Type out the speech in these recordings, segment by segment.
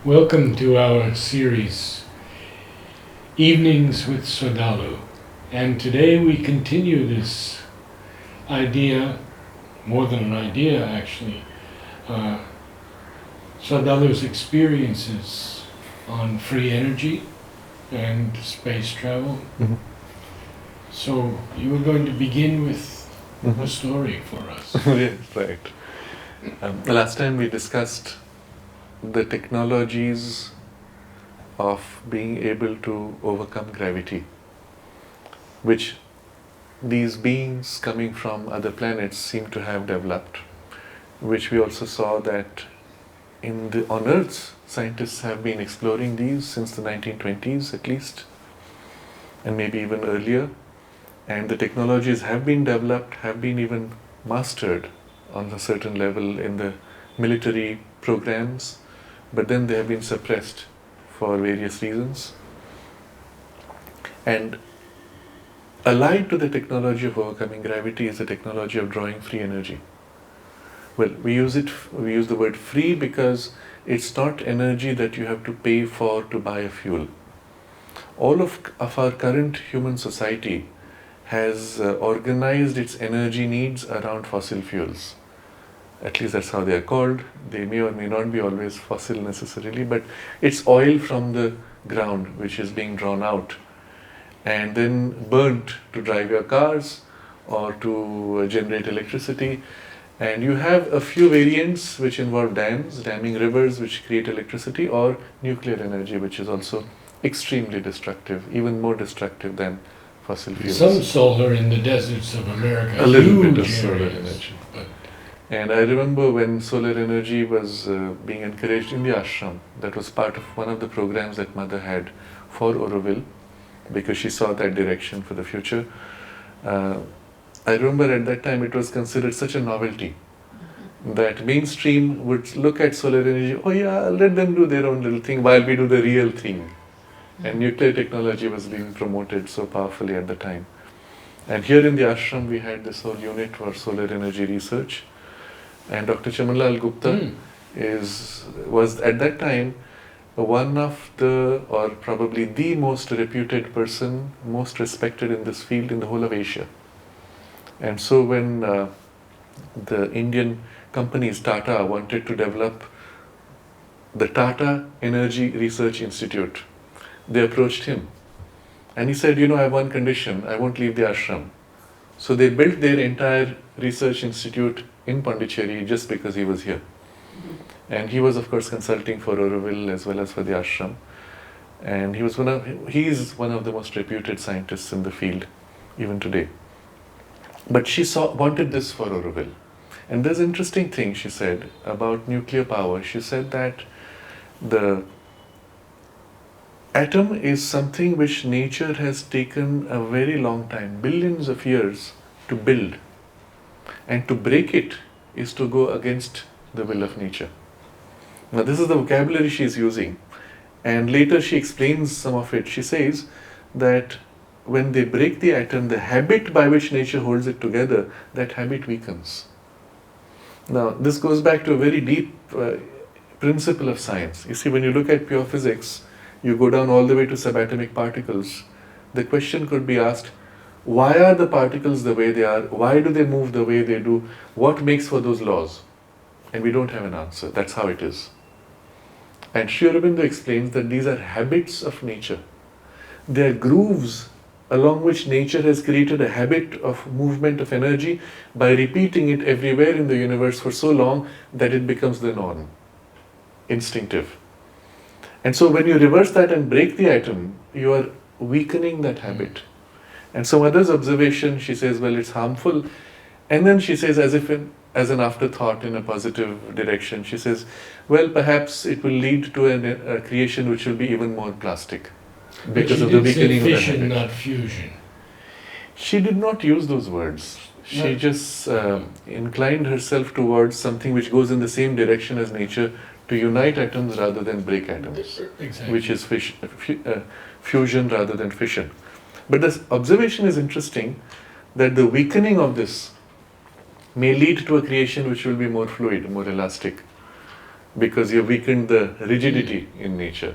Welcome to our series, Evenings with Sraddhalu. And today we continue this idea, more than an idea actually, Sraddhalu's experiences on free energy and space travel. Mm-hmm. So you were going to begin with a story for us. Yes, right. The last time we discussed the technologies of being able to overcome gravity, which these beings coming from other planets seem to have developed, which we also saw that on Earth, scientists have been exploring these since the 1920s at least, and maybe even earlier, and the technologies have been developed, have been even mastered on a certain level in the military programs, but then they have been suppressed for various reasons. And allied to the technology of overcoming gravity is the technology of drawing free energy. Well, we use the word free because it's not energy that you have to pay for to buy a fuel. All of our current human society has organized its energy needs around fossil fuels. At least that's how they are called. They may or may not be always fossil necessarily, but it's oil from the ground which is being drawn out and then burnt to drive your cars or to generate electricity. And you have a few variants which involve dams, damming rivers which create electricity, or nuclear energy, which is also extremely destructive, even more destructive than fossil fuels. Some solar in the deserts of America. A little bit of huge solar areas, energy. but And I remember when solar energy was being encouraged in the ashram, that was part of one of the programs that Mother had for Aurobindo, because she saw that direction for the future. I remember at that time it was considered such a novelty that mainstream would look at solar energy, oh yeah, let them do their own little thing while we do the real thing. And nuclear technology was being promoted so powerfully at the time. And here in the ashram we had this whole unit for solar energy research. And Dr. Chamanlal Gupta was at that time one of the, or probably the most reputed person, most respected in this field in the whole of Asia. And so when the Indian companies, Tata, wanted to develop the Tata Energy Research Institute, they approached him. And he said, I have one condition, I won't leave the ashram. So they built their entire research institute in Pondicherry just because he was here. And he was of course consulting for Aurobindo as well as for the ashram. And he is one of the most reputed scientists in the field even today. But she wanted this for Aurobindo. And there's an interesting thing she said about nuclear power. She said that the atom is something which nature has taken a very long time, billions of years, to build. And to break it is to go against the will of nature. Now this is the vocabulary she is using. And later she explains some of it. She says that when they break the atom, the habit by which nature holds it together, that habit weakens. Now this goes back to a very deep principle of science. You see, when you look at pure physics, you go down all the way to subatomic particles. The question could be asked, why are the particles the way they are? Why do they move the way they do? What makes for those laws? And we don't have an answer. That's how it is. And Sri Aurobindo explains that these are habits of nature. They are grooves along which nature has created a habit of movement of energy by repeating it everywhere in the universe for so long that it becomes the norm, instinctive. And so when you reverse that and break the atom, you are weakening that habit. And so Mother's observation, she says, well, it's harmful. And then she says, as an afterthought in a positive direction, she says, well, perhaps it will lead to a creation which will be even more plastic because of the weakening of the habit. Fission, not fusion. She did not use those words. She just inclined herself towards something which goes in the same direction as nature, to unite atoms rather than break atoms, Exactly. which is fusion rather than fission. But this observation is interesting, that the weakening of this may lead to a creation which will be more fluid, more elastic. because you've weakened the rigidity in nature.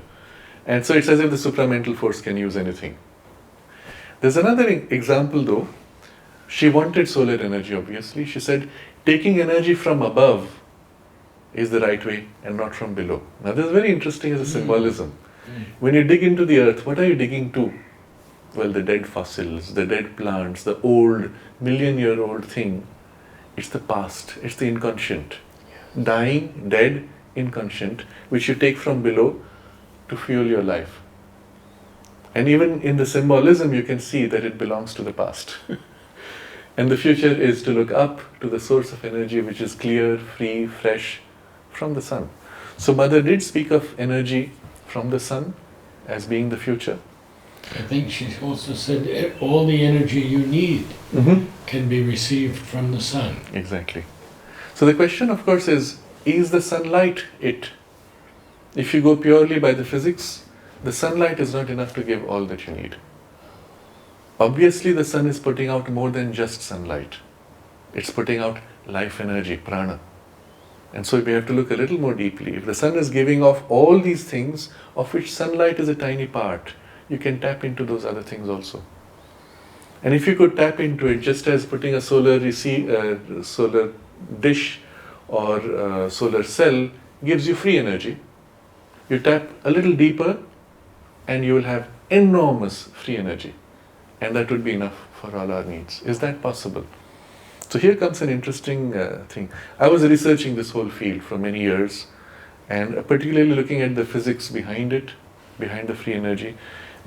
And so it's as if the supramental force can use anything. There's another example though. She wanted solar energy, obviously. She said, taking energy from above is the right way and not from below. Now this is very interesting as a symbolism. When you dig into the earth, what are you digging to? Well, the dead fossils, the dead plants, the old, million-year-old thing. It's the past, it's the inconscient. Dying, dead, inconscient, which you take from below to fuel your life. And even in the symbolism, you can see that it belongs to the past. And the future is to look up to the source of energy, which is clear, free, fresh, from the sun. So Mother did speak of energy from the sun as being the future. I think she also said all the energy you need can be received from the sun. Exactly. So the question, of course, is the sunlight it? If you go purely by the physics, the sunlight is not enough to give all that you need. Obviously, the sun is putting out more than just sunlight. It's putting out life energy, prana. And so we have to look a little more deeply. If the sun is giving off all these things, of which sunlight is a tiny part, you can tap into those other things also. And if you could tap into it just as putting a solar dish or solar cell gives you free energy, you tap a little deeper and you will have enormous free energy. And that would be enough for all our needs. Is that possible? So here comes an interesting thing. I was researching this whole field for many years, and particularly looking at the physics behind it, behind the free energy,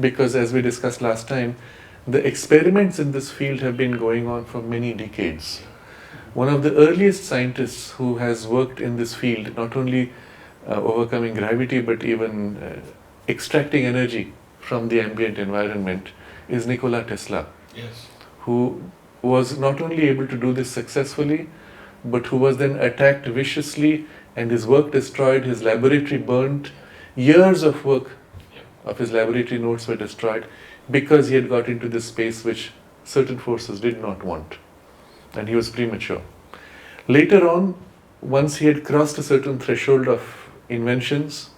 because as we discussed last time, the experiments in this field have been going on for many decades. One of the earliest scientists who has worked in this field, not only overcoming gravity, but even extracting energy from the ambient environment, is Nikola Tesla, Yes. who was not only able to do this successfully, but who was then attacked viciously and his work destroyed, his laboratory burnt, years of work of his laboratory notes were destroyed because he had got into this space which certain forces did not want, and he was premature. Later on, once he had crossed a certain threshold of inventions,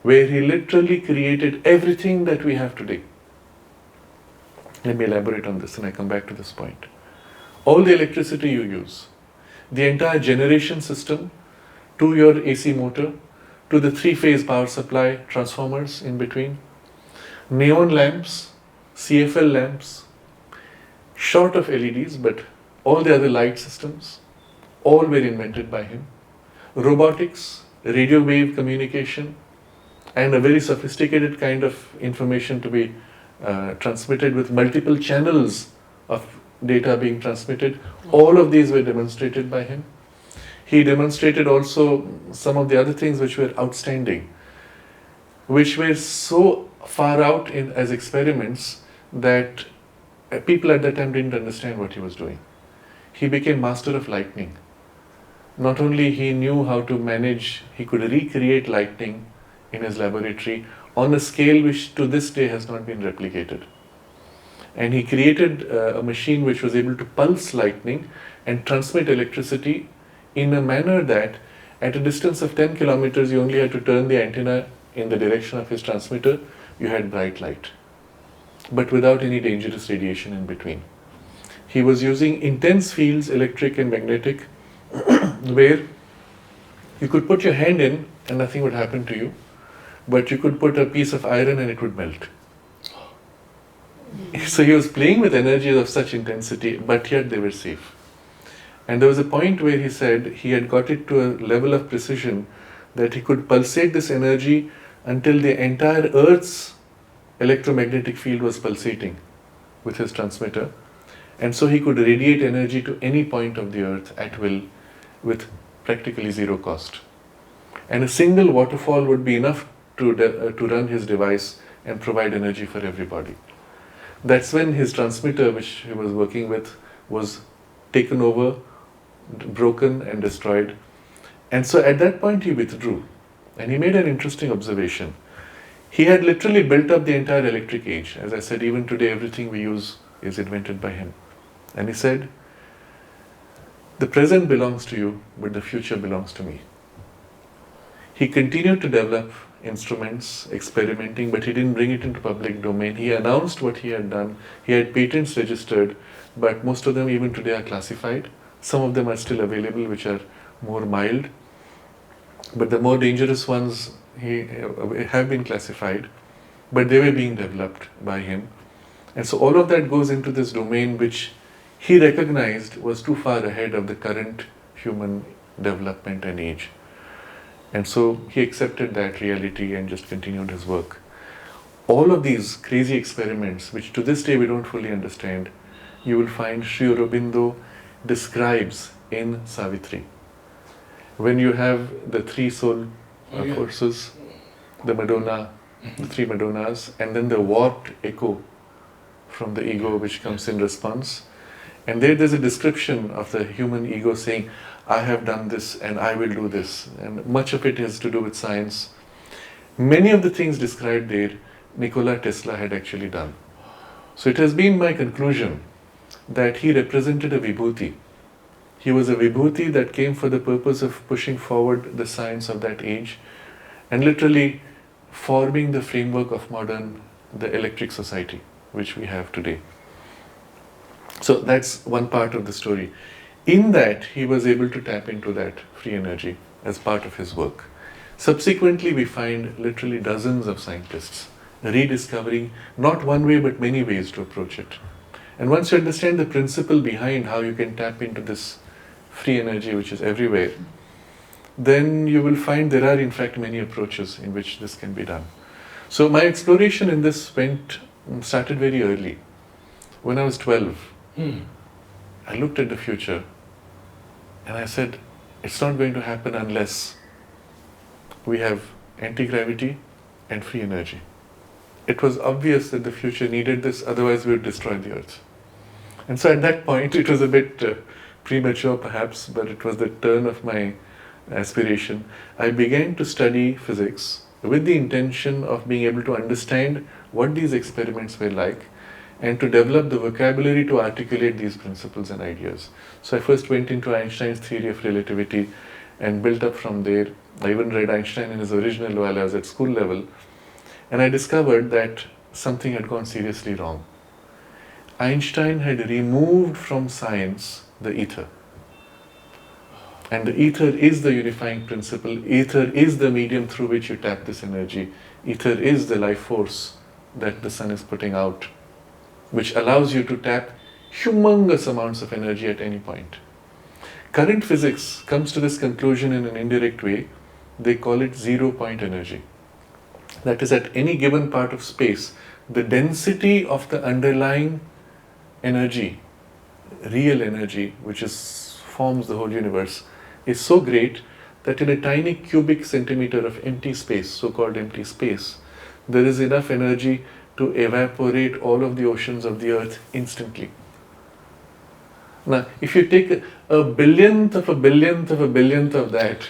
where he literally created everything that we have today. Let me elaborate on this and I come back to this point. All the electricity you use, the entire generation system, to your AC motor, to the three-phase power supply transformers in between, neon lamps, CFL lamps, short of LEDs, but all the other light systems, all were invented by him. Robotics, radio wave communication, and a very sophisticated kind of information to be transmitted with multiple channels of data being transmitted. All of these were demonstrated by him. He demonstrated also some of the other things which were outstanding, which were so far out as experiments that people at that time didn't understand what he was doing. He became master of lightning. Not only he knew how to manage, he could recreate lightning in his laboratory on a scale which to this day has not been replicated. And he created a machine which was able to pulse lightning and transmit electricity in a manner that at a distance of 10 kilometers you only had to turn the antenna in the direction of his transmitter, you had bright light, but without any dangerous radiation in between. He was using intense fields, electric and magnetic, where you could put your hand in and nothing would happen to you, but you could put a piece of iron and it would melt. So he was playing with energies of such intensity, but yet they were safe. And there was a point where he said he had got it to a level of precision that he could pulsate this energy until the entire Earth's electromagnetic field was pulsating with his transmitter. And so he could radiate energy to any point of the Earth at will with practically zero cost. And a single waterfall would be enough to run his device and provide energy for everybody. That's when his transmitter, which he was working with, was taken over, broken and destroyed. And so at that point he withdrew. And he made an interesting observation. He had literally built up the entire electric age. As I said, even today everything we use is invented by him. And he said, the present belongs to you, but the future belongs to me. He continued to develop instruments, experimenting, but he didn't bring it into public domain. He announced what he had done. He had patents registered, but most of them even today are classified. Some of them are still available, which are more mild, but the more dangerous ones have been classified, but they were being developed by him. And so all of that goes into this domain which he recognized was too far ahead of the current human development and age. And so he accepted that reality and just continued his work. All of these crazy experiments, which to this day we don't fully understand, you will find Sri Aurobindo describes in Savitri. When you have the three soul forces, the Madonna, the three Madonnas, and then the warped echo from the ego which comes in response. And there's a description of the human ego saying, I have done this and I will do this. And much of it has to do with science. Many of the things described there, Nikola Tesla had actually done. So it has been my conclusion that he represented a vibhuti. He was a vibhuti that came for the purpose of pushing forward the science of that age and literally forming the framework of the electric society which we have today. So that's one part of the story. In that, he was able to tap into that free energy as part of his work. Subsequently, we find literally dozens of scientists rediscovering not one way but many ways to approach it. And once you understand the principle behind how you can tap into this free energy which is everywhere, then you will find there are in fact many approaches in which this can be done. So my exploration in this started very early. When I was 12, I looked at the future and I said, it's not going to happen unless we have anti-gravity and free energy. It was obvious that the future needed this, otherwise we would destroy the earth. And so at that point, it was a bit premature perhaps, but it was the turn of my aspiration. I began to study physics with the intention of being able to understand what these experiments were like and to develop the vocabulary to articulate these principles and ideas. So I first went into Einstein's theory of relativity and built up from there. I even read Einstein in his original while I was at school level, and I discovered that something had gone seriously wrong. Einstein had removed from science the ether. And the ether is the unifying principle. Ether is the medium through which you tap this energy. Ether is the life force that the sun is putting out, which allows you to tap humongous amounts of energy at any point. Current physics comes to this conclusion in an indirect way. They call it 0-point energy. That is, at any given part of space, the density of the underlying energy, real energy, which forms the whole universe, is so great that in a tiny cubic centimeter of empty space, so-called empty space, there is enough energy to evaporate all of the oceans of the earth instantly. Now, if you take a billionth of a billionth of a billionth of that,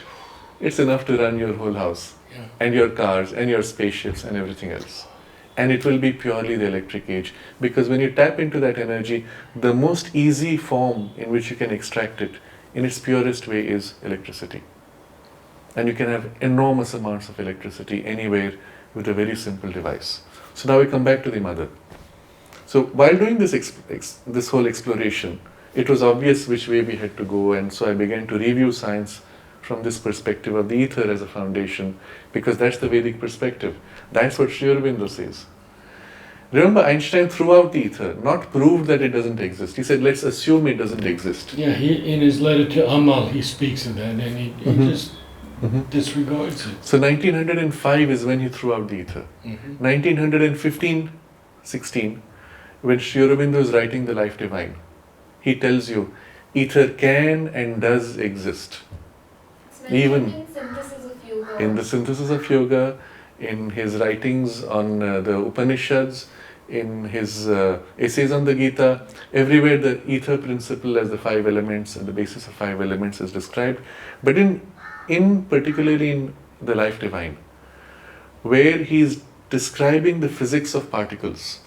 it's enough to run your whole house, and your cars, and your spaceships, and everything else. And it will be purely the electric age. Because when you tap into that energy, the most easy form in which you can extract it, in its purest way, is electricity. And you can have enormous amounts of electricity anywhere with a very simple device. So now we come back to the mother. So while doing this whole exploration, it was obvious which way we had to go, and so I began to review science from this perspective of the ether as a foundation, because that's the Vedic perspective. That's what Sri Aurobindo says. Remember, Einstein threw out the ether, not proved that it doesn't exist. He said, let's assume it doesn't exist. Yeah, in his letter to Amal, he speaks of that, and he just disregards it. So 1905 is when he threw out the ether. 1915-16, when Sri Aurobindo is writing The Life Divine, he tells you, ether can and does exist. Even in the synthesis of yoga, in his writings on the Upanishads, in his essays on the Gita, everywhere the ether principle as the 5 elements and the basis of 5 elements is described. But particularly in The Life Divine, where he is describing the physics of particles,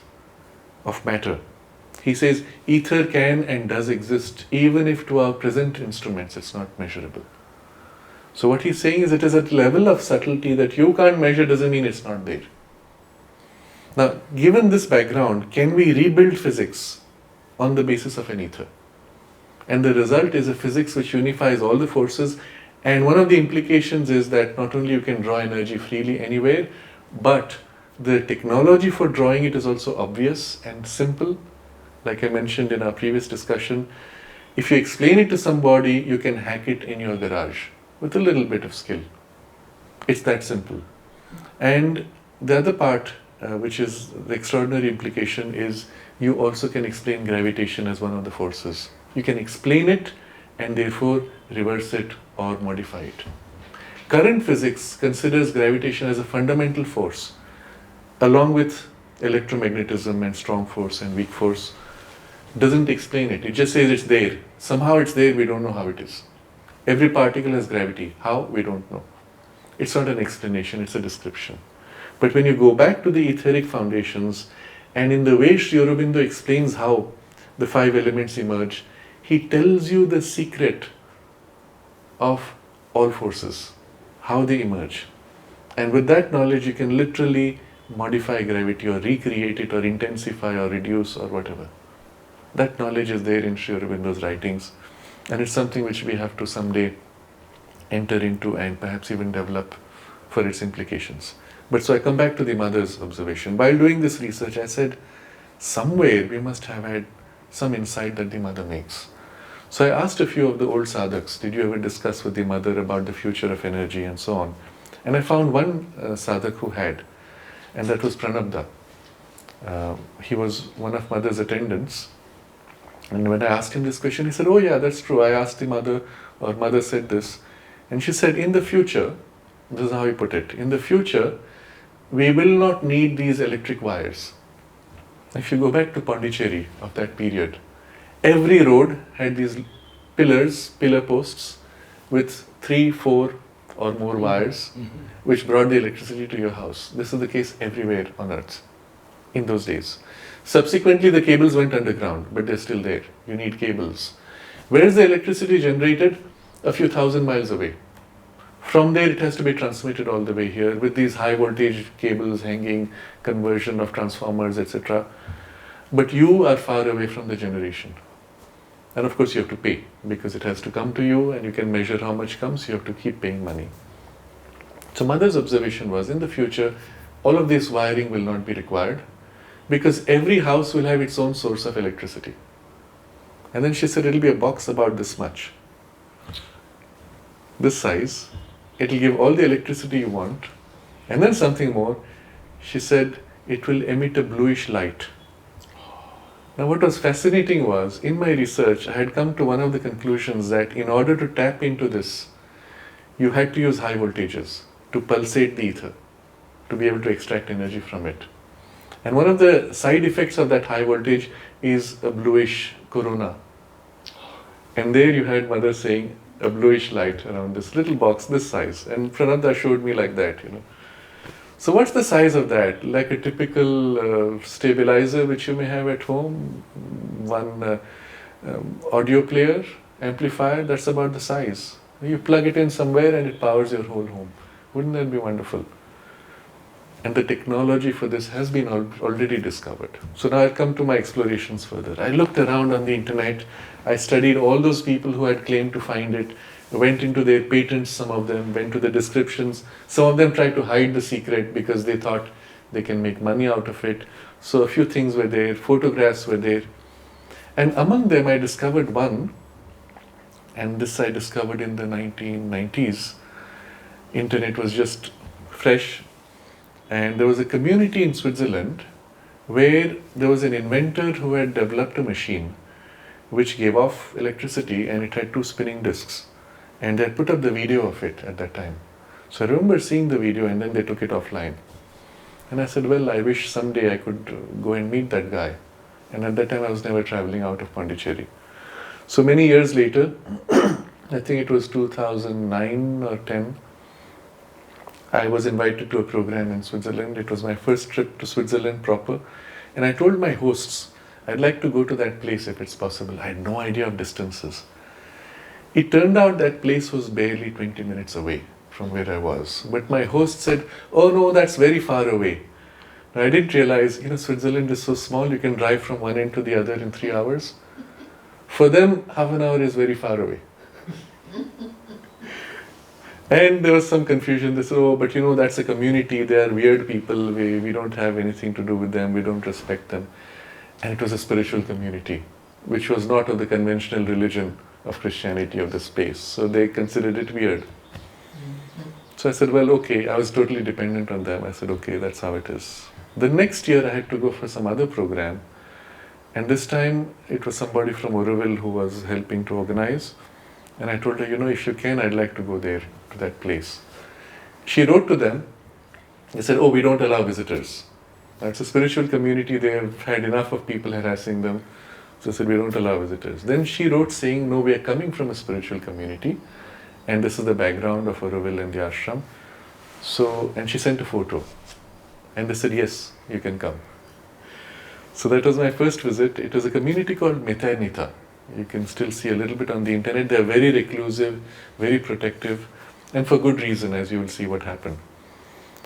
of matter, he says ether can and does exist even if to our present instruments it's not measurable. So what he's saying is it is at a level of subtlety that you can't measure doesn't mean it's not there. Now, given this background, can we rebuild physics on the basis of an ether? And the result is a physics which unifies all the forces, and one of the implications is that not only you can draw energy freely anywhere, but the technology for drawing it is also obvious and simple. Like I mentioned in our previous discussion, if you explain it to somebody, you can hack it in your garage with a little bit of skill. It's that simple. And the other part, which is the extraordinary implication, is you also can explain gravitation as one of the forces. You can explain it and therefore reverse it or modify it. Current physics considers gravitation as a fundamental force, along with electromagnetism and strong force and weak force. Doesn't explain it. It just says it's there. Somehow it's there, we don't know how it is. Every particle has gravity. How? We don't know. It's not an explanation, it's a description. But when you go back to the etheric foundations, and in the way Sri Aurobindo explains how the 5 elements emerge, he tells you the secret of all forces, how they emerge. And with that knowledge, you can literally modify gravity or recreate it or intensify or reduce or whatever. That knowledge is there in Sri Aurobindo's writings, and it's something which we have to someday enter into and perhaps even develop for its implications. But so I come back to the mother's observation. While doing this research, I said, somewhere we must have had some insight that the mother makes. So I asked a few of the old sadhaks, did you ever discuss with the mother about the future of energy and so on? And I found one sadhak who had, and that was Pranabda. He was one of mother's attendants. And when I asked him this question, he said, oh yeah, that's true. I asked the mother, or mother said this. And she said, in the future, this is how he put it, in the future, we will not need these electric wires. If you go back to Pondicherry of that period, every road had these pillars, pillar posts with 3, 4 or more wires, which brought the electricity to your house. This is the case everywhere on earth in those days. Subsequently, the cables went underground, but they're still there. You need cables. Where is the electricity generated? A few thousand miles away. From there, it has to be transmitted all the way here with these high voltage cables hanging, conversion of transformers, etc. But you are far away from the generation. And of course, you have to pay because it has to come to you and you can measure how much comes. You have to keep paying money. So mother's observation was, in the future, all of this wiring will not be required because every house will have its own source of electricity. And then she said, it'll be a box about this much, this size. It'll give all the electricity you want. And then something more, she said, it will emit a bluish light. Now what was fascinating was, in my research, I had come to one of the conclusions that in order to tap into this, you had to use high voltages to pulsate the ether, to be able to extract energy from it. And one of the side effects of that high voltage is a bluish corona. And there you had mother saying, a bluish light around this little box this size, and Pranabda showed me like that, So what's the size of that? Like a typical stabilizer which you may have at home, one audio player, amplifier, that's about the size. You plug it in somewhere and it powers your whole home. Wouldn't that be wonderful? And the technology for this has been already discovered. So now I'll come to my explorations further. I looked around on the internet. I studied all those people who had claimed to find it, went into their patents, some of them, went to the descriptions. Some of them tried to hide the secret because they thought they can make money out of it. So a few things were there, photographs were there. And among them I discovered one, and this I discovered in the 1990s. Internet was just fresh. And there was a community in Switzerland where there was an inventor who had developed a machine which gave off electricity, and it had 2 spinning discs. And they had put up the video of it at that time. So I remember seeing the video, and then they took it offline. And I said, well, I wish someday I could go and meet that guy. And at that time I was never traveling out of Pondicherry. So many years later, I think it was 2009 or 10, I was invited to a program in Switzerland. It was my first trip to Switzerland proper. And I told my hosts, I'd like to go to that place if it's possible. I had no idea of distances. It turned out that place was barely 20 minutes away from where I was. But my host said, "Oh no, that's very far away." Now, I didn't realize, Switzerland is so small, you can drive from one end to the other in 3 hours. For them, half an hour is very far away. And there was some confusion. They said, "Oh, but that's a community, they are weird people, we don't have anything to do with them, we don't respect them." And it was a spiritual community, which was not of the conventional religion of Christianity of the space. So they considered it weird. So I said, well, okay, I was totally dependent on them. I said, okay, that's how it is. The next year I had to go for some other program. And this time it was somebody from Auroville who was helping to organize. And I told her, if you can, I'd like to go there, to that place. She wrote to them. They said, oh, we don't allow visitors. That's a spiritual community. They have had enough of people harassing them. So I said, we don't allow visitors. Then she wrote saying, no, we are coming from a spiritual community. And this is the background of Auroville and the ashram. So, and she sent a photo. And they said, yes, you can come. So that was my first visit. It was a community called Methernitha. You can still see a little bit on the internet. They are very reclusive, very protective, and for good reason, as you will see what happened.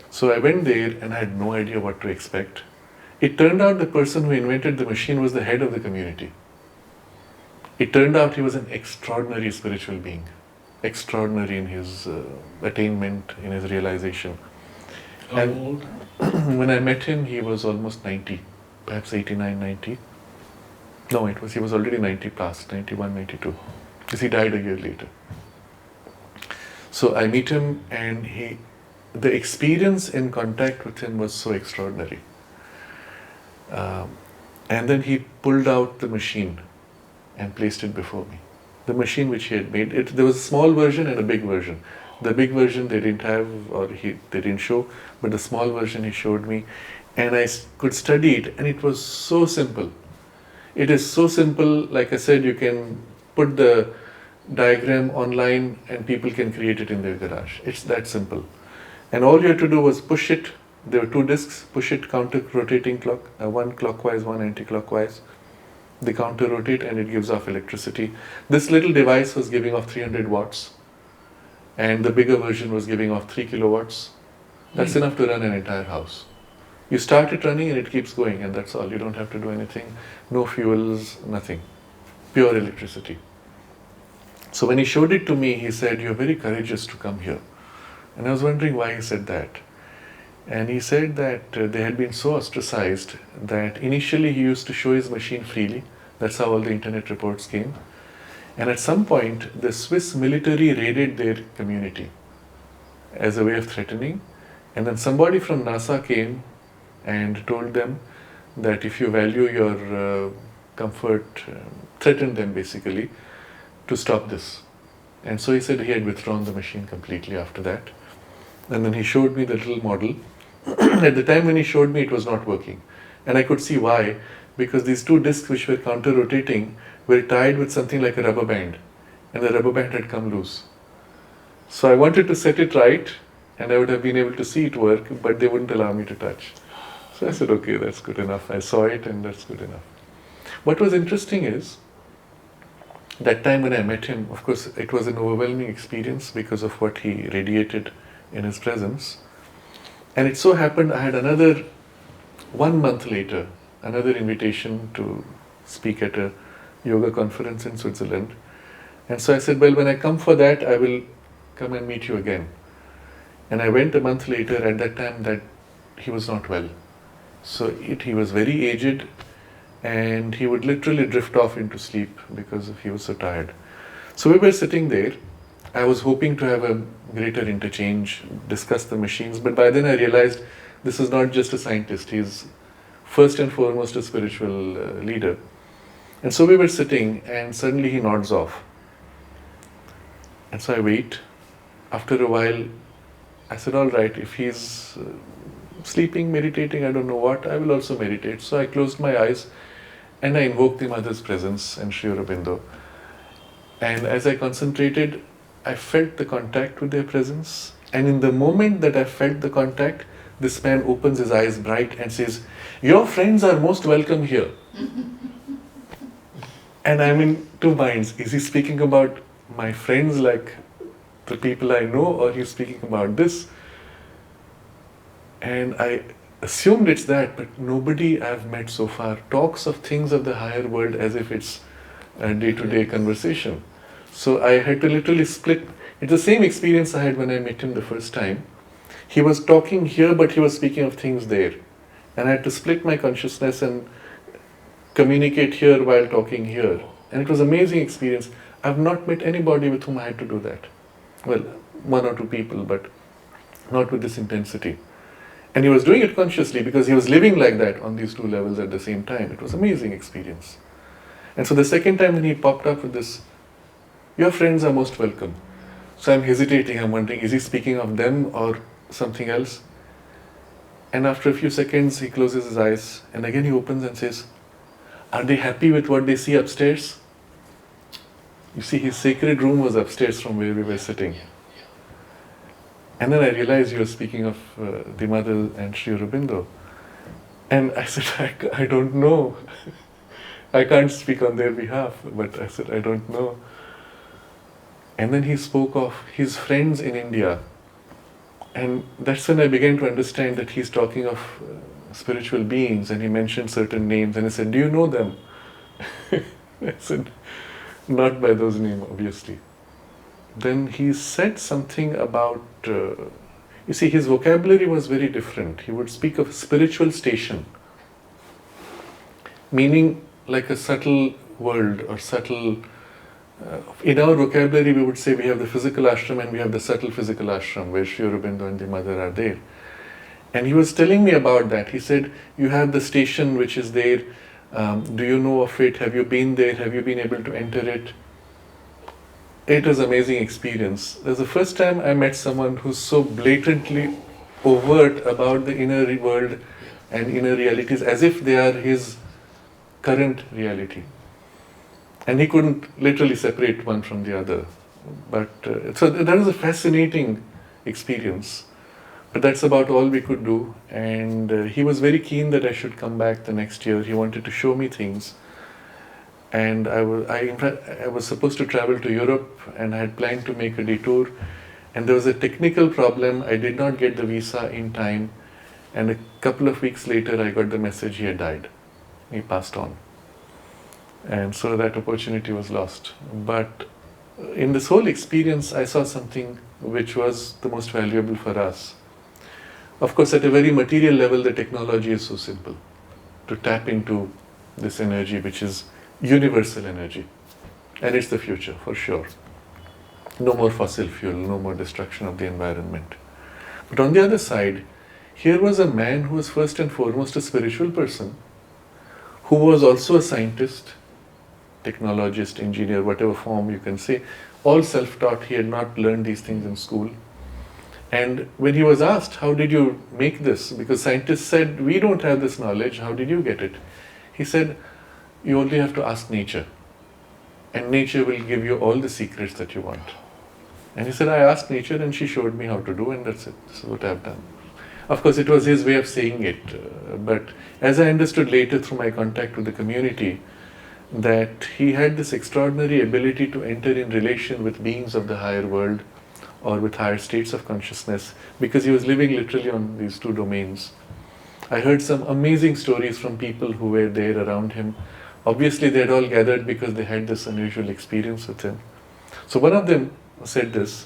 So I went there and I had no idea what to expect. It turned out the person who invented the machine was the head of the community. It turned out he was an extraordinary spiritual being. Extraordinary in his attainment, in his realization. How old? When I met him, he was almost 90, perhaps 89, 90. No, he was already 90 past, 91, 92, because he died a year later. So I meet him, and the experience in contact with him was so extraordinary. And then he pulled out the machine and placed it before me. The machine which he had made, there was a small version and a big version. The big version they didn't have, or they didn't show, but the small version he showed me, and I could study it, and it was so simple. It is so simple, like I said, you can put the diagram online and people can create it in their garage. It's that simple. And all you had to do was push it. There were 2 discs, push it, counter rotating clock, one clockwise, one anti-clockwise. The counter rotate and it gives off electricity. This little device was giving off 300 watts and the bigger version was giving off 3 kilowatts. That's enough to run an entire house. You start it running and it keeps going, and that's all. You don't have to do anything. No fuels, nothing. Pure electricity. So when he showed it to me, he said, "You're very courageous to come here." And I was wondering why he said that. And he said that they had been so ostracized that initially he used to show his machine freely. That's how all the internet reports came. And at some point, the Swiss military raided their community as a way of threatening. And then somebody from NASA came and told them that if you value your comfort, threatened them basically to stop this. And so he said he had withdrawn the machine completely after that. And then he showed me the little model. At the time when he showed me, it was not working. And I could see why, because these 2 discs which were counter-rotating were tied with something like a rubber band. And the rubber band had come loose. So I wanted to set it right, and I would have been able to see it work, but they wouldn't allow me to touch. So I said, okay, that's good enough. I saw it and that's good enough. What was interesting is, that time when I met him, of course, it was an overwhelming experience because of what he radiated in his presence. And it so happened I had 1 month later, another invitation to speak at a yoga conference in Switzerland. And so I said, well, when I come for that, I will come and meet you again. And I went a month later. At that time that he was not well. So he was very aged and he would literally drift off into sleep because he was so tired. So we were sitting there. I was hoping to have a greater interchange, discuss the machines, but by then I realized this is not just a scientist, he's first and foremost a spiritual leader. And so we were sitting and suddenly he nods off. And so I wait. After a while, I said, all right, if he's sleeping, meditating, I don't know what, I will also meditate. So I closed my eyes and I invoked the Mother's presence and Sri Aurobindo. And as I concentrated, I felt the contact with their presence. And in the moment that I felt the contact, this man opens his eyes bright and says, "Your friends are most welcome here." And I'm in 2 minds. Is he speaking about my friends like the people I know, or he's speaking about this. And I assumed it's that, but nobody I've met so far talks of things of the higher world as if it's a day-to-day conversation. So I had to literally split. It's the same experience I had when I met him the first time. He was talking here, but he was speaking of things there. And I had to split my consciousness and communicate here while talking here. And it was an amazing experience. I've not met anybody with whom I had to do that. Well, one or two people, but not with this intensity. And he was doing it consciously because he was living like that on these two levels at the same time. It was an amazing experience. And so the second time when he popped up with this, your friends are most welcome. So I'm hesitating, I'm wondering, is he speaking of them or something else? And after a few seconds, he closes his eyes and again he opens and says, are they happy with what they see upstairs? You see, his sacred room was upstairs from where we were sitting. And then I realized you were speaking of the mother and Sri Aurobindo. And I said, I don't know. I can't speak on their behalf, but I said, I don't know. And then he spoke of his friends in India. And that's when I began to understand that he's talking of spiritual beings, and he mentioned certain names. And I said, do you know them? I said, not by those names, obviously. Then he said something about, you see, his vocabulary was very different. He would speak of spiritual station, meaning like a subtle world or subtle, in our vocabulary we would say we have the physical ashram and we have the subtle physical ashram where Sri Aurobindo and the mother are there. And he was telling me about that. He said, you have the station which is there, do you know of it? Have you been there? Have you been able to enter it? It was an amazing experience. It was the first time I met someone who's so blatantly overt about the inner world and inner realities as if they are his current reality. And he couldn't literally separate one from the other. But so that was a fascinating experience. But that's about all we could do. And he was very keen that I should come back the next year. He wanted to show me things. And I was supposed to travel to Europe, and I had planned to make a detour. And there was a technical problem. I did not get the visa in time. And a couple of weeks later, I got the message he had died. He passed on. And so that opportunity was lost. But in this whole experience, I saw something which was the most valuable for us. Of course, at a very material level, the technology is so simple to tap into this energy, which is universal energy. And it's the future, for sure. No more fossil fuel, no more destruction of the environment. But on the other side, here was a man who was first and foremost a spiritual person, who was also a scientist, technologist, engineer, whatever form you can say, all self-taught. He had not learned these things in school. And when he was asked, how did you make this? Because scientists said, we don't have this knowledge, how did you get it? He said, you only have to ask nature. And nature will give you all the secrets that you want. And he said, I asked nature and she showed me how to do, and that's it. This is what I've done. Of course, it was his way of saying it. But as I understood later through my contact with the community, that he had this extraordinary ability to enter in relation with beings of the higher world or with higher states of consciousness, because he was living literally on these two domains. I heard some amazing stories from people who were there around him. Obviously, they had all gathered because they had this unusual experience with him. So one of them said this.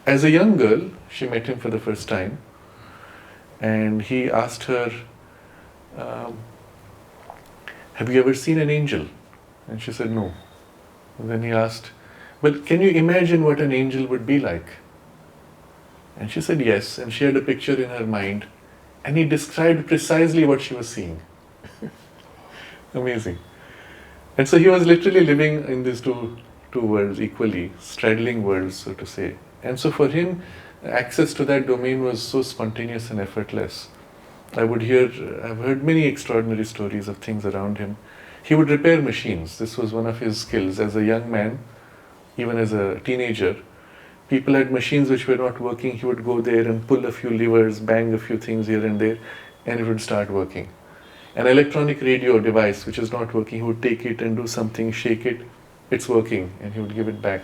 As a young girl, she met him for the first time, and he asked her, have you ever seen an angel? And she said, no. And then he asked, well, can you imagine what an angel would be like? And she said yes, and she had a picture in her mind, and he described precisely what she was seeing. Amazing. And so he was literally living in these two worlds equally, straddling worlds, so to say. And so for him, access to that domain was so spontaneous and effortless. I've heard many extraordinary stories of things around him. He would repair machines. This was one of his skills. As a young man, even as a teenager, people had machines which were not working. He would go there and pull a few levers, bang a few things here and there, and it would start working. An electronic radio device which is not working, he would take it and do something, shake it, it's working, and he would give it back.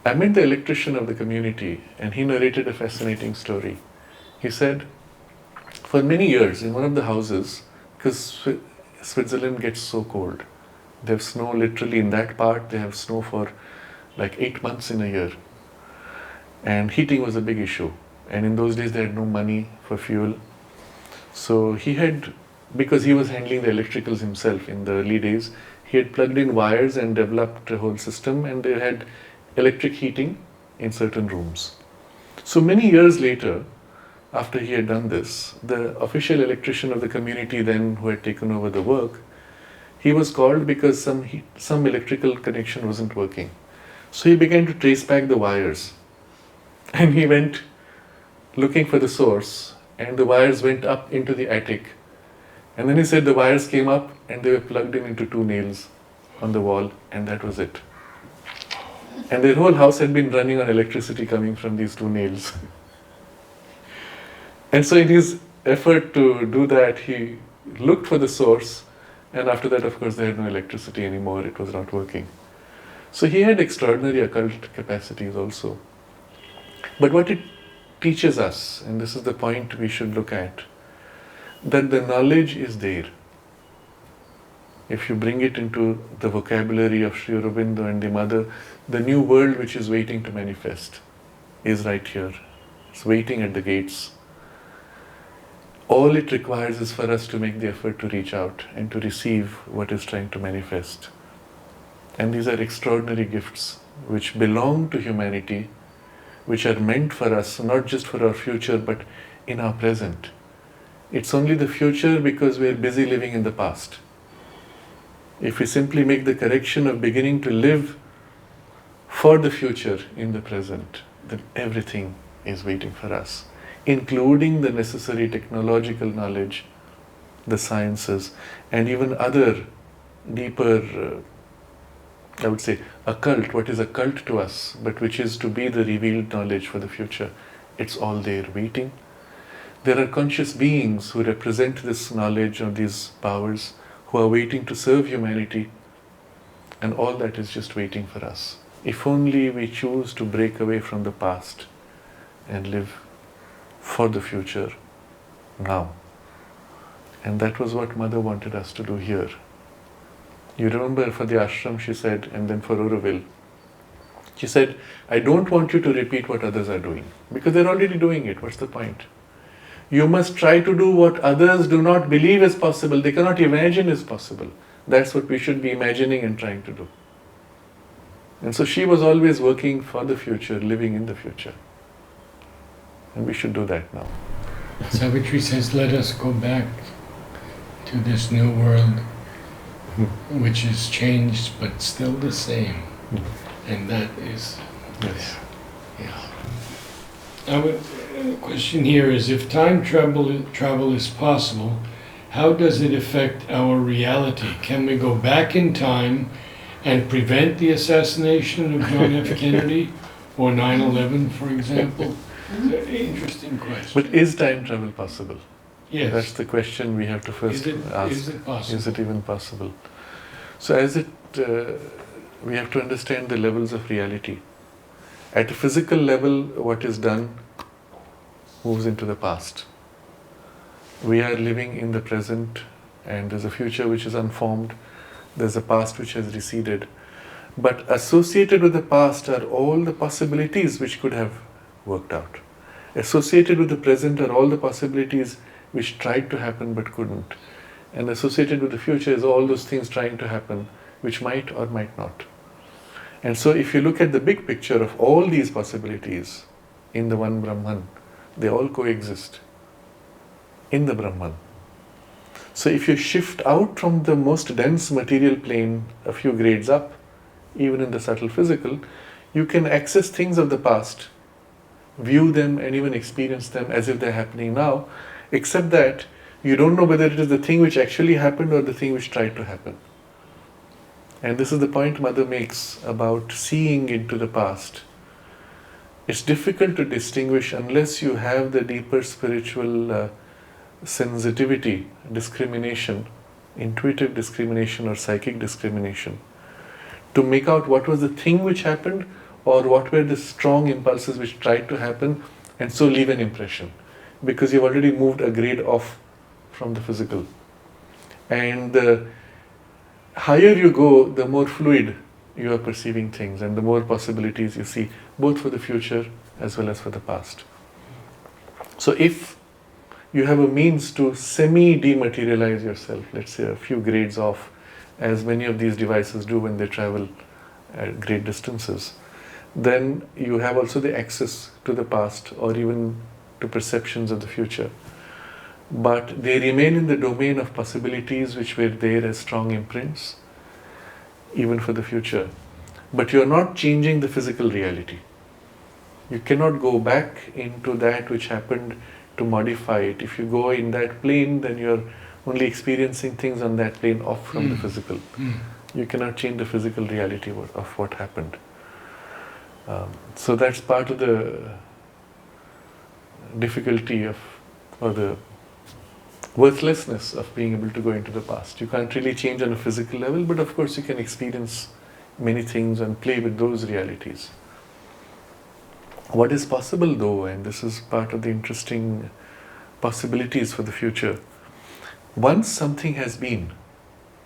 I met the electrician of the community, and he narrated a fascinating story. He said, for many years in one of the houses, because Switzerland gets so cold, they have snow literally in that part, they have snow for like 8 months in a year. And heating was a big issue. And in those days they had no money for fuel. So he had, because he was handling the electricals himself in the early days, he had plugged in wires and developed a whole system, and they had electric heating in certain rooms. So many years later, after he had done this, the official electrician of the community then, who had taken over the work, he was called because some electrical connection wasn't working. So he began to trace back the wires, and he went looking for the source, and the wires went up into the attic. And then he said the wires came up and they were plugged in into 2 nails on the wall, and that was it. And their whole house had been running on electricity coming from these 2 nails. And so in his effort to do that, he looked for the source, and after that, of course, they had no electricity anymore, it was not working. So he had extraordinary occult capacities also. But what it teaches us, and this is the point we should look at, that the knowledge is there. If you bring it into the vocabulary of Sri Aurobindo and the Mother, the new world which is waiting to manifest is right here. It's waiting at the gates. All it requires is for us to make the effort to reach out and to receive what is trying to manifest. And these are extraordinary gifts which belong to humanity, which are meant for us, not just for our future, but in our present. It's only the future because we are busy living in the past. If we simply make the correction of beginning to live for the future in the present, then everything is waiting for us, including the necessary technological knowledge, the sciences, and even other deeper, I would say, occult, what is occult to us, but which is to be the revealed knowledge for the future. It's all there waiting. There are conscious beings who represent this knowledge or these powers, who are waiting to serve humanity, and all that is just waiting for us. If only we choose to break away from the past and live for the future now. And that was what Mother wanted us to do here. You remember for the ashram she said, and then for Auroville, she said, I don't want you to repeat what others are doing, because they're already doing it. What's the point? You must try to do what others do not believe is possible, they cannot imagine is possible. That's what we should be imagining and trying to do. And so she was always working for the future, living in the future. And we should do that now. Savitri says, let us go back to this new world, which is changed but still the same. And that is, Yes. yeah. The question here is, if time travel is possible, how does it affect our reality? Can we go back in time and prevent the assassination of John F. Kennedy or 9/11, for example? It's an interesting question. But is time travel possible? Yes. That's the question we have to first ask. Is it possible? Is it even possible? So we have to understand the levels of reality. At a physical level, what is done moves into the past. We are living in the present, and there's a future which is unformed, there's a past which has receded. But associated with the past are all the possibilities which could have worked out. Associated with the present are all the possibilities which tried to happen but couldn't. And associated with the future is all those things trying to happen which might or might not. And so if you look at the big picture of all these possibilities in the one Brahman, they all coexist in the Brahman. So if you shift out from the most dense material plane a few grades up, even in the subtle physical, you can access things of the past, view them and even experience them as if they're happening now, except that you don't know whether it is the thing which actually happened or the thing which tried to happen. And this is the point Mother makes about seeing into the past. It's difficult to distinguish unless you have the deeper spiritual sensitivity, discrimination, intuitive discrimination or psychic discrimination, to make out what was the thing which happened or what were the strong impulses which tried to happen, and so leave an impression, because you've already moved a grade off from the physical. And the higher you go, the more fluid you are perceiving things, and the more possibilities you see, both for the future as well as for the past. So if you have a means to semi-dematerialize yourself, let's say a few grades off, as many of these devices do when they travel at great distances, then you have also the access to the past or even to perceptions of the future. But they remain in the domain of possibilities which were there as strong imprints, even for the future. But you are not changing the physical reality. You cannot go back into that which happened to modify it. If you go in that plane, then you are only experiencing things on that plane off from the physical. You cannot change the physical reality of what happened. So that's part of the difficulty of, or the worthlessness of being able to go into the past. You can't really change on a physical level, but of course you can experience many things and play with those realities. What is possible though, and this is part of the interesting possibilities for the future, once something has been,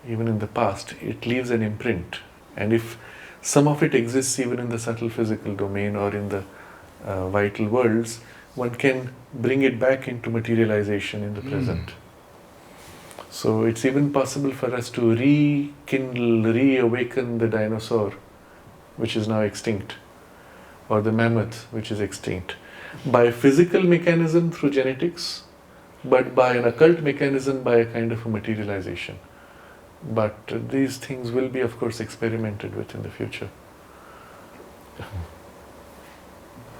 even in the past, it leaves an imprint. And if some of it exists even in the subtle physical domain or in the vital worlds, one can bring it back into materialization in the present. So it's even possible for us to rekindle, reawaken the dinosaur, which is now extinct, or the mammoth, which is extinct, by physical mechanism through genetics, but by an occult mechanism by a kind of a materialization. But these things will be, of course, experimented with in the future.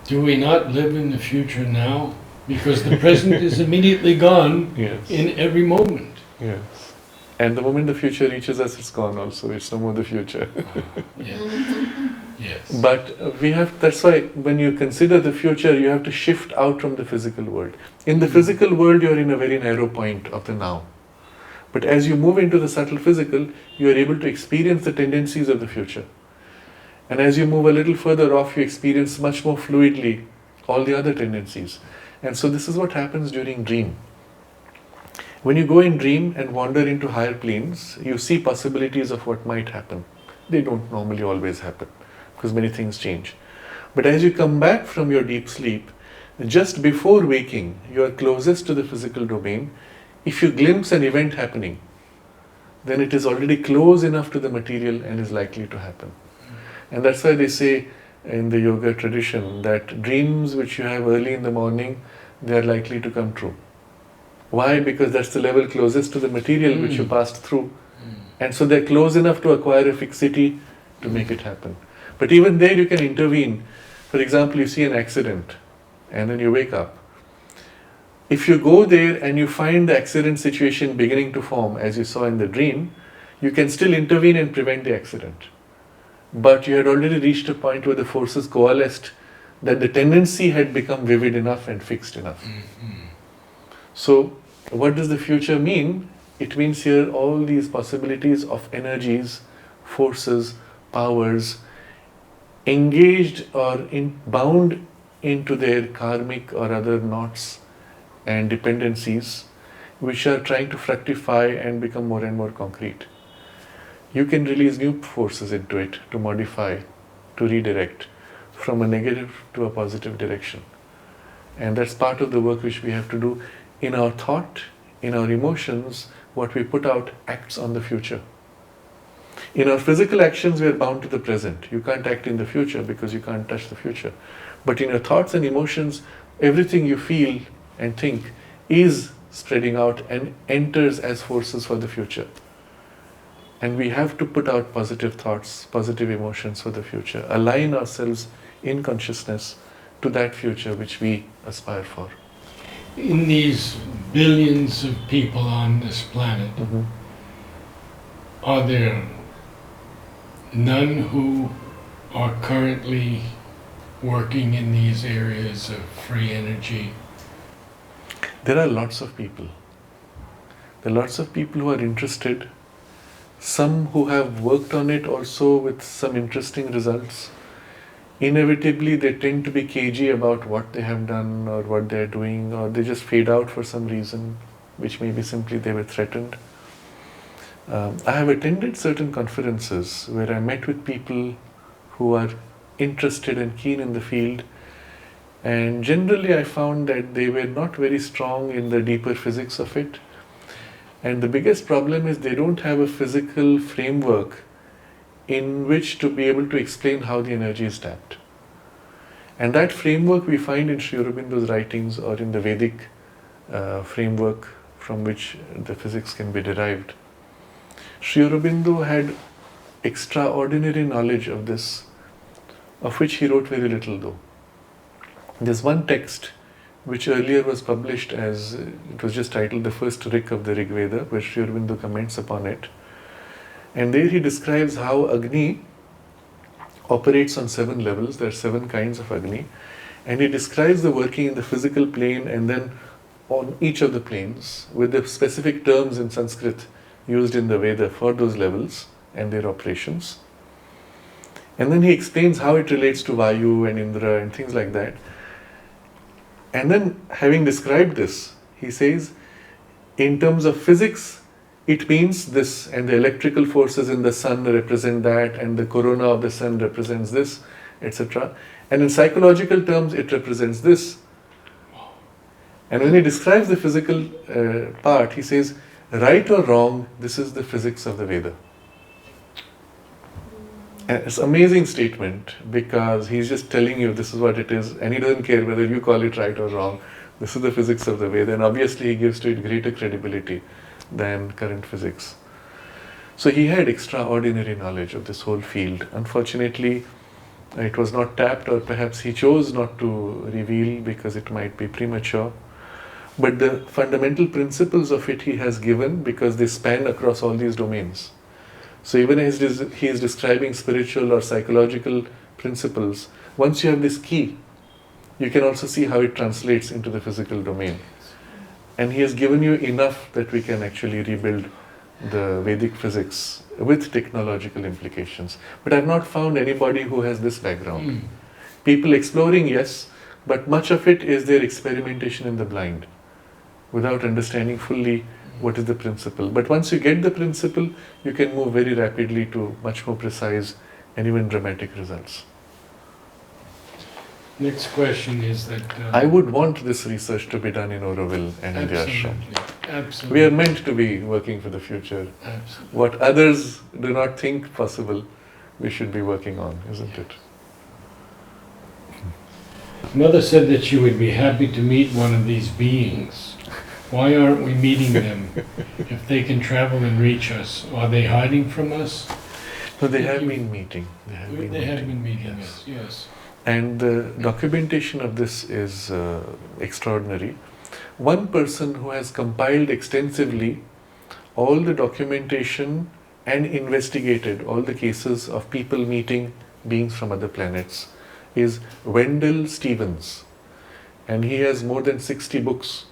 Do we not live in the future now? Because the present is immediately gone in every moment. Yes. And the moment the future reaches us, it's gone also. It's no more the future. Yes. But we have, that's why when you consider the future, you have to shift out from the physical world. In the physical world, you're in a very narrow point of the now. But as you move into the subtle physical, you are able to experience the tendencies of the future. And as you move a little further off, you experience much more fluidly all the other tendencies. And so this is what happens during dream. When you go in dream and wander into higher planes, you see possibilities of what might happen. They don't normally always happen, because many things change. But as you come back from your deep sleep, just before waking, you are closest to the physical domain. If you glimpse an event happening, then it is already close enough to the material and is likely to happen. And that's why they say in the yoga tradition that dreams which you have early in the morning, they are likely to come true. Why? Because that's the level closest to the material which you passed through. And so they're close enough to acquire a fixity to make it happen. But even there you can intervene. For example, you see an accident and then you wake up. If you go there and you find the accident situation beginning to form as you saw in the dream, you can still intervene and prevent the accident. But you had already reached a point where the forces coalesced that the tendency had become vivid enough and fixed enough. So what does the future mean? It means here all these possibilities of energies, forces, powers, engaged or bound into their karmic or other knots and dependencies, which are trying to fructify and become more and more concrete. You can release new forces into it to modify, to redirect from a negative to a positive direction. And that's part of the work which we have to do in our thought, in our emotions. What we put out acts on the future. In our physical actions, we are bound to the present. You can't act in the future because you can't touch the future. But in your thoughts and emotions, everything you feel and think is spreading out and enters as forces for the future. And we have to put out positive thoughts, positive emotions for the future. Align ourselves in consciousness to that future which we aspire for. In these billions of people on this planet, are there none who are currently working in these areas of free energy? There are lots of people. There are lots of people who are interested. Some who have worked on it also with some interesting results. inevitably they tend to be cagey about what they have done or what they are doing, or they just fade out for some reason, which may be simply they were threatened. I have attended certain conferences where I met with people who are interested and keen in the field, and generally I found that they were not very strong in the deeper physics of it. And the biggest problem is they don't have a physical framework in which to be able to explain how the energy is tapped. And that framework we find in Sri Aurobindo's writings or in the Vedic framework from which the physics can be derived. Sri Aurobindo had extraordinary knowledge of this, of which he wrote very little though. There's one text which earlier was published as, it was just titled The First Rig of the Rig Veda, where Sri Aurobindo comments upon it. And there he describes how Agni operates on 7 levels. There are 7 kinds of Agni. And he describes the working in the physical plane and then on each of the planes with the specific terms in Sanskrit used in the Veda for those levels and their operations. And then he explains how it relates to Vayu and Indra and things like that. And then, having described this, he says, in terms of physics, it means this, and the electrical forces in the sun represent that, and the corona of the sun represents this, etc. And in psychological terms, it represents this. And when he describes the physical part, he says, right or wrong, this is the physics of the Veda. And it's an amazing statement because he's just telling you this is what it is, and he doesn't care whether you call it right or wrong. This is the physics of the Veda, and obviously he gives to it greater credibility than current physics. So he had extraordinary knowledge of this whole field. Unfortunately, it was not tapped, or perhaps he chose not to reveal because it might be premature. But the fundamental principles of it he has given because they span across all these domains. So even as he is describing spiritual or psychological principles, once you have this key, you can also see how it translates into the physical domain. And he has given you enough that we can actually rebuild the Vedic physics with technological implications. But I've not found anybody who has this background. People exploring, yes, but much of it is their experimentation in the blind, without understanding fully what is the principle. But once you get the principle, you can move very rapidly to much more precise and even dramatic results. Next question is that... I would want this research to be done in Auroville and in the ashram. Absolutely. We are meant to be working for the future. Absolutely. What others do not think possible, we should be working on, isn't it? Mother said that she would be happy to meet one of these beings. Why aren't we meeting them? If they can travel and reach us, are they hiding from us? No, they have been meeting. They have been meeting us, yes. And the documentation of this is extraordinary. One person who has compiled extensively all the documentation and investigated all the cases of people meeting beings from other planets is Wendelle Stevens. And he has more than 60 books,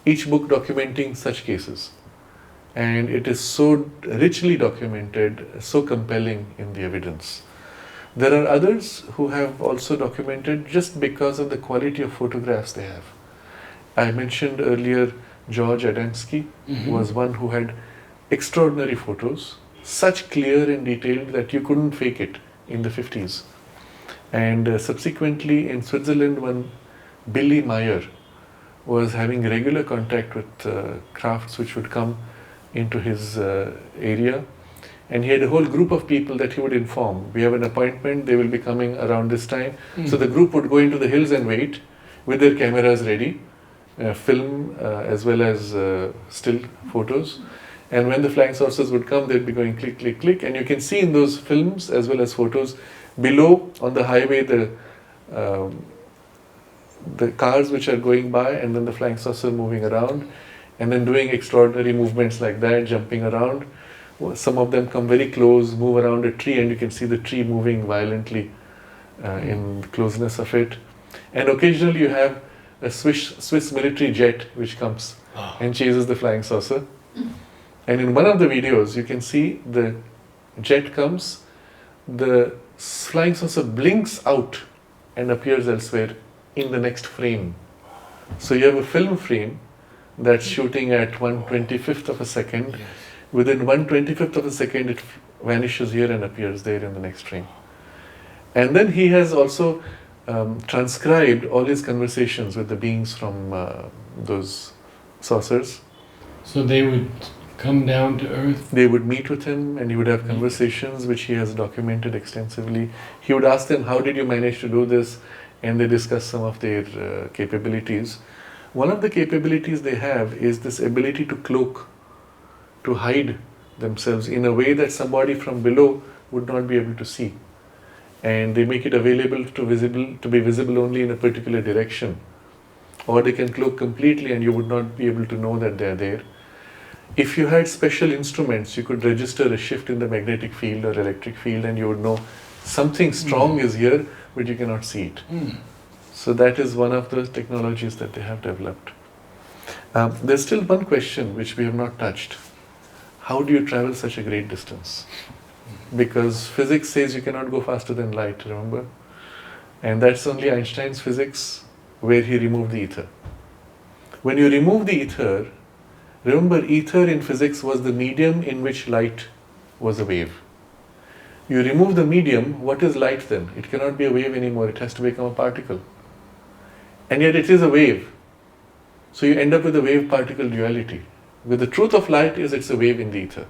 each book documenting such cases. And it is so richly documented, so compelling in the evidence. There are others who have also documented just because of the quality of photographs they have. I mentioned earlier George Adamski was one who had extraordinary photos, such clear and detailed that you couldn't fake it in the 50s. And subsequently in Switzerland, when Billy Meier was having regular contact with crafts which would come into his area, and he had a whole group of people that he would inform. We have an appointment, they will be coming around this time. So the group would go into the hills and wait with their cameras ready, film as well as still photos. And when the flying saucers would come, they'd be going click, click, click. And you can see in those films as well as photos, below on the highway, the cars which are going by, and then the flying saucer moving around, and then doing extraordinary movements like that, jumping around. Some of them come very close, move around a tree, and you can see the tree moving violently in the closeness of it. And occasionally you have a Swiss military jet which comes and chases the flying saucer. And in one of the videos, you can see the jet comes, the flying saucer blinks out and appears elsewhere in the next frame. So you have a film frame that's shooting at 1/25th of a second. Yes. Within 1/25th of a second, it vanishes here and appears there in the next frame. And then he has also transcribed all his conversations with the beings from those saucers. So they would come down to Earth. They would meet with him and he would have conversations which he has documented extensively. He would ask them, how did you manage to do this? And they discuss some of their capabilities. One of the capabilities they have is this ability to cloak, to hide themselves in a way that somebody from below would not be able to see. And they make it available to be visible only in a particular direction. Or they can cloak completely and you would not be able to know that they are there. If you had special instruments, you could register a shift in the magnetic field or electric field and you would know something strong is here, but you cannot see it. So that is one of the technologies that they have developed. There's still one question which we have not touched. How do you travel such a great distance? Because physics says you cannot go faster than light, remember? And that's only Einstein's physics where he removed the ether. When you remove the ether, remember ether in physics was the medium in which light was a wave. You remove the medium, what is light then? It cannot be a wave anymore, it has to become a particle. And yet it is a wave. So you end up with a wave-particle duality. But the truth of light is it's a wave in the ether.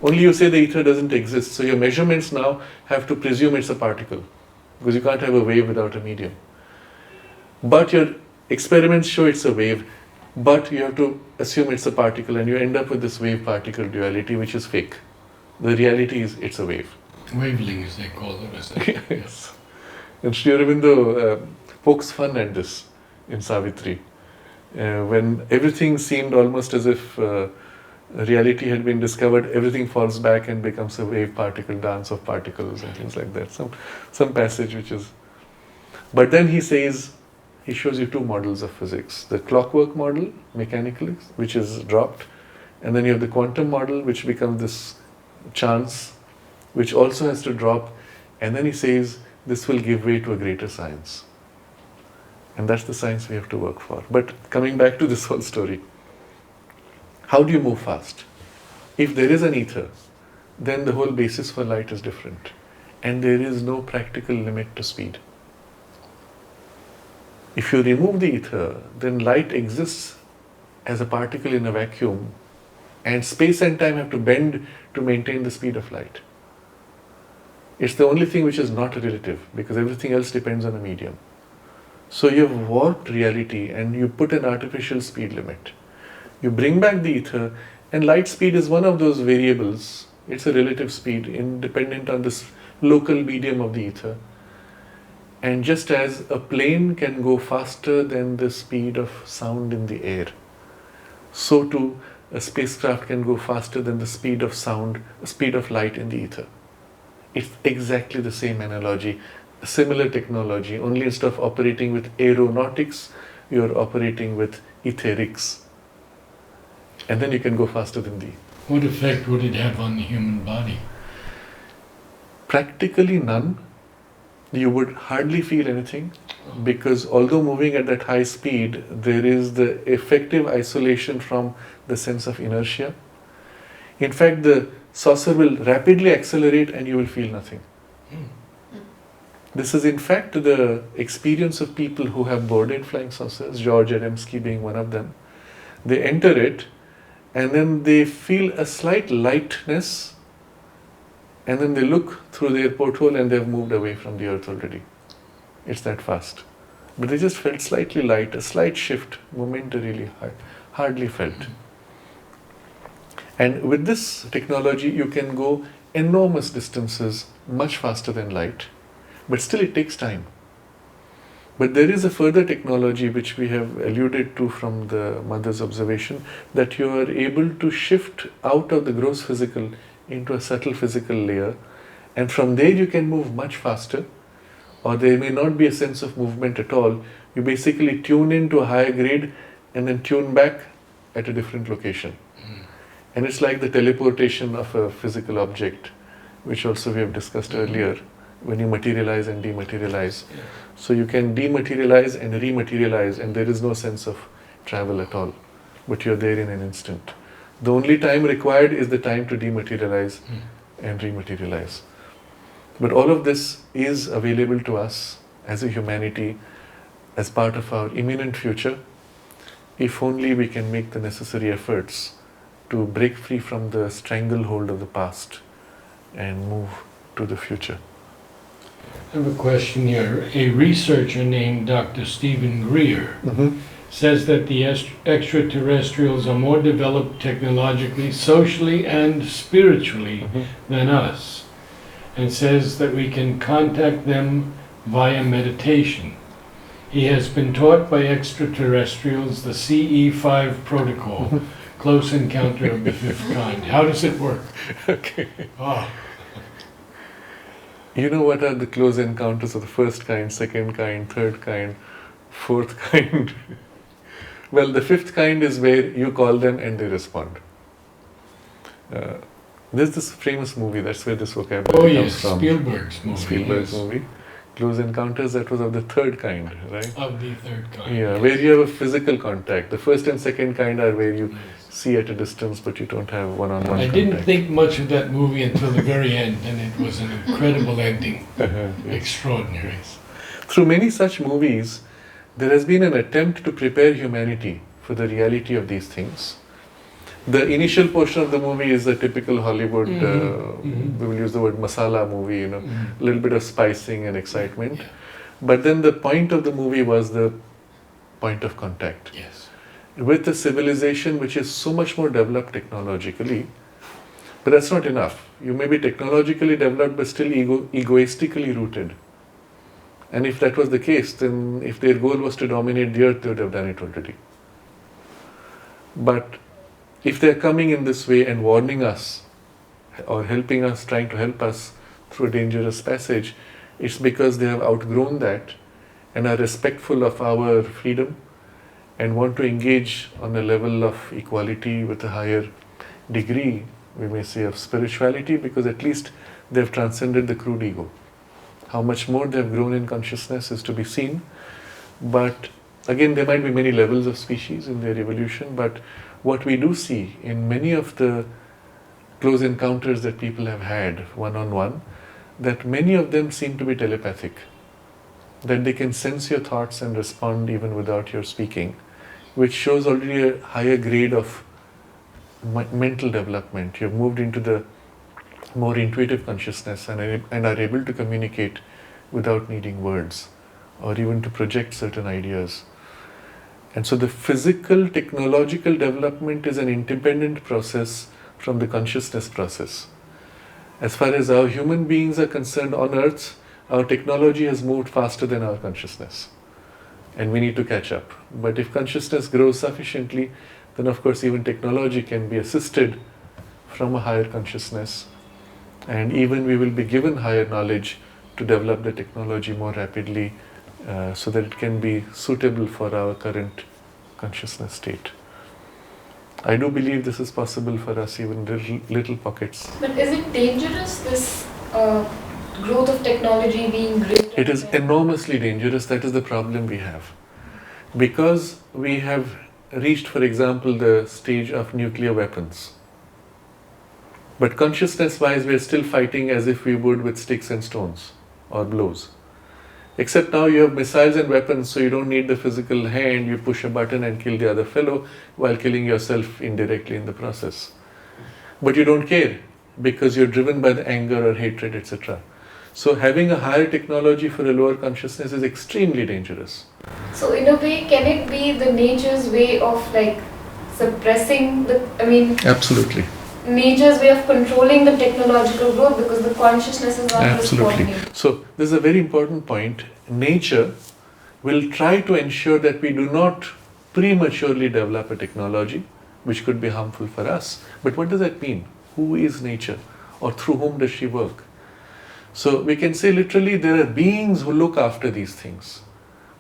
Only you say the ether doesn't exist, so your measurements now have to presume it's a particle. Because you can't have a wave without a medium. But your experiments show it's a wave, but you have to assume it's a particle and you end up with this wave-particle duality which is fake. The reality is it's a wave. Wavelengths, they call it, is that? Yes. And Sri Aurobindo pokes fun at this in Savitri. When everything seemed almost as if reality had been discovered, everything falls back and becomes a wave-particle dance of particles and things like that. Some passage which is... But then he says, he shows you two models of physics. The clockwork model, mechanical, which is dropped, and then you have the quantum model, which becomes this chance, which also has to drop, and then he says, this will give way to a greater science. And that's the science we have to work for. But coming back to this whole story, how do you move fast? If there is an ether, then the whole basis for light is different. And there is no practical limit to speed. If you remove the ether, then light exists as a particle in a vacuum, and space and time have to bend to maintain the speed of light. It's the only thing which is not relative, because everything else depends on a medium. So you have warped reality and you put an artificial speed limit. You bring back the ether, and light speed is one of those variables. It's a relative speed independent on this local medium of the ether. And just as a plane can go faster than the speed of sound in the air, so too a spacecraft can go faster than the speed of sound, speed of light in the ether. It's exactly the same analogy, a similar technology, only instead of operating with aeronautics, you're operating with etherics. And then you can go faster than the... What effect would it have on the human body? Practically none. You would hardly feel anything, because although moving at that high speed, there is the effective isolation from the sense of inertia. In fact, the saucer will rapidly accelerate and you will feel nothing. This is in fact the experience of people who have boarded flying saucers, George Adamski being one of them. They enter it and then they feel a slight lightness, and then they look through their porthole and they've moved away from the earth already. It's that fast. But they just felt slightly light, a slight shift, momentarily, hardly felt. And with this technology, you can go enormous distances much faster than light, but still it takes time. But there is a further technology which we have alluded to from the mother's observation, that you are able to shift out of the gross physical into a subtle physical layer, and from there you can move much faster, or there may not be a sense of movement at all. You basically tune into a higher grade and then tune back at a different location. And it's like the teleportation of a physical object, which also we have discussed earlier. when you materialize and dematerialize. So you can dematerialize and rematerialize, and there is no sense of travel at all, but you're there in an instant. The only time required is the time to dematerialize and rematerialize. But all of this is available to us as a humanity, as part of our imminent future, if only we can make the necessary efforts to break free from the stranglehold of the past and move to the future. I have a question here. A researcher named Dr. Stephen Greer says that the extraterrestrials are more developed technologically, socially, and spiritually than us, and says that we can contact them via meditation. He has been taught by extraterrestrials the CE5 protocol, close encounter of the fifth kind. How does it work? Okay. Oh. You know what are the close encounters of the first kind, second kind, third kind, fourth kind? Well, the fifth kind is where you call them and they respond. There's this famous movie, that's where this vocabulary comes from. Spielberg's movie. Spielberg's movie. Close encounters, that was of the third kind, right? Of the third kind. Yeah, where you have a physical contact. The first and second kind are where you see at a distance, but you don't have one-on-one contact. I didn't think much of that movie until the very end, and it was an incredible ending. Extraordinary. Through many such movies, there has been an attempt to prepare humanity for the reality of these things. The initial portion of the movie is a typical Hollywood, we will use the word masala movie, you know, a little bit of spicing and excitement. But then the point of the movie was the point of contact. Yes. With a civilization which is so much more developed technologically, but that's not enough. You may be technologically developed but still egoistically rooted. And if that was the case, then if their goal was to dominate the earth, they would have done it already. But if they're coming in this way and warning us or helping us, trying to help us through a dangerous passage, it's because they have outgrown that and are respectful of our freedom and want to engage on a level of equality with a higher degree, we may say, of spirituality, because at least they've transcended the crude ego. How much more they've grown in consciousness is to be seen, but again, there might be many levels of species in their evolution, but what we do see in many of the close encounters that people have had one-on-one, that many of them seem to be telepathic, that they can sense your thoughts and respond even without your speaking, which shows already a higher grade of mental development. You've moved into the more intuitive consciousness and are able to communicate without needing words or even to project certain ideas. And so the physical, technological development is an independent process from the consciousness process. As far as our human beings are concerned on earth, our technology has moved faster than our consciousness. And we need to catch up. But if consciousness grows sufficiently, then of course even technology can be assisted from a higher consciousness. And even we will be given higher knowledge to develop the technology more rapidly, so that it can be suitable for our current consciousness state. I do believe this is possible for us, even little pockets. But is it dangerous, this growth of technology being great? It is enormously dangerous. That is the problem we have. Because we have reached, for example, the stage of nuclear weapons. But consciousness-wise, we are still fighting as if we would with sticks and stones or blows. Except now you have missiles and weapons, so you don't need the physical hand, you push a button and kill the other fellow while killing yourself indirectly in the process. But you don't care because you're driven by the anger or hatred, etc. So having a higher technology for a lower consciousness is extremely dangerous. So in a way, can it be the nature's way of like suppressing the, Absolutely. nature's way of controlling the technological growth because the consciousness is not Absolutely. responding? So this is a very important point. Nature will try to ensure that we do not prematurely develop a technology which could be harmful for us. But what does that mean? Who is nature? Or through whom does she work? So we can say literally there are beings who look after these things,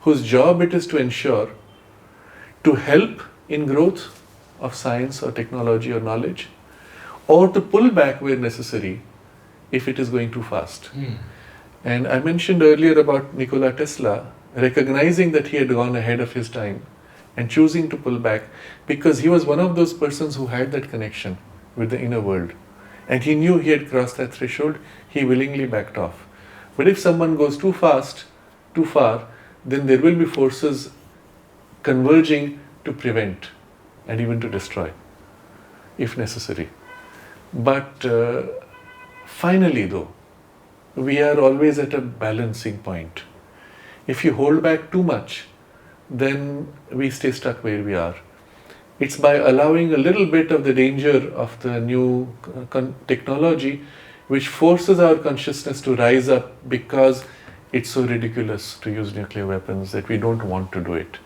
whose job it is to ensure, to help in growth of science or technology or knowledge, or to pull back where necessary if it is going too fast. And I mentioned earlier about Nikola Tesla recognizing that he had gone ahead of his time and choosing to pull back because he was one of those persons who had that connection with the inner world. And he knew he had crossed that threshold, he willingly backed off. But if someone goes too fast, too far, then there will be forces converging to prevent and even to destroy, if necessary. But finally though, we are always at a balancing point. If you hold back too much, then we stay stuck where we are. It's by allowing a little bit of the danger of the new technology which forces our consciousness to rise up because it's so ridiculous to use nuclear weapons that we don't want to do it,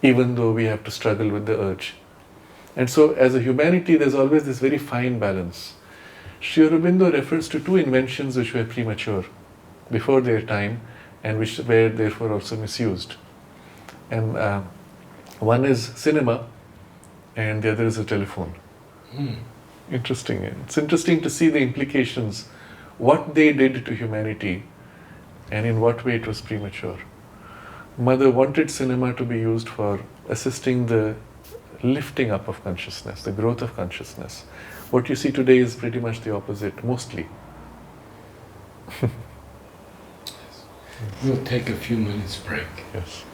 even though we have to struggle with the urge. And so as a humanity, there's always this very fine balance. Sri Aurobindo refers to two inventions which were premature, before their time, and which were therefore also misused. And one is cinema, and the other is a telephone. Interesting. It's interesting to see the implications, what they did to humanity, and in what way it was premature. Mother wanted cinema to be used for assisting the lifting up of consciousness, the growth of consciousness. What you see today is pretty much the opposite, mostly. We'll take a few minutes break. Yes.